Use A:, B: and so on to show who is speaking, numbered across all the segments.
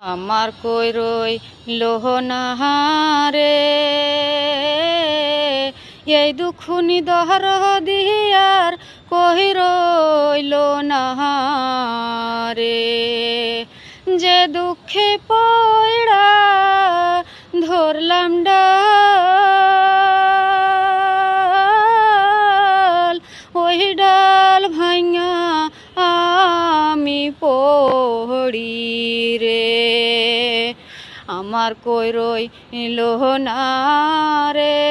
A: আমার কই রই লোহনাহারে এই দুখুনি দহর দিয়ার কহি রইল নাহারে যে দুঃখে পয়ড়া ধরলাম ডাল ওই ডাল ভাঙা আমি পড়ি রে আমার কই রইল না রে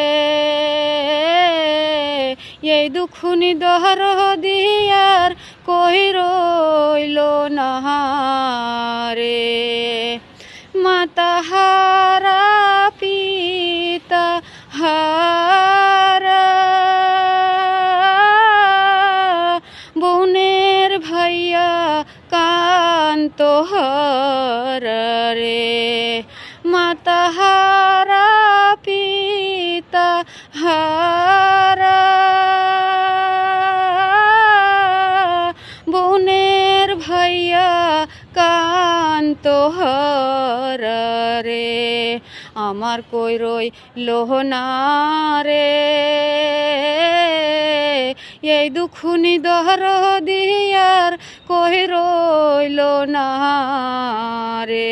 A: এই দুখুনি দহর দিয়ার কই রইল না রে মাতা হারা পিতা হারা বোনের ভাইয়া কান্ত হারা রে মাতা হারা পিতা হারা বোনের ভাইয়া কান্ত হারা রে আমার কই রইল না রে এই দুখুনি দহর দিয়ার কই রইল না রে।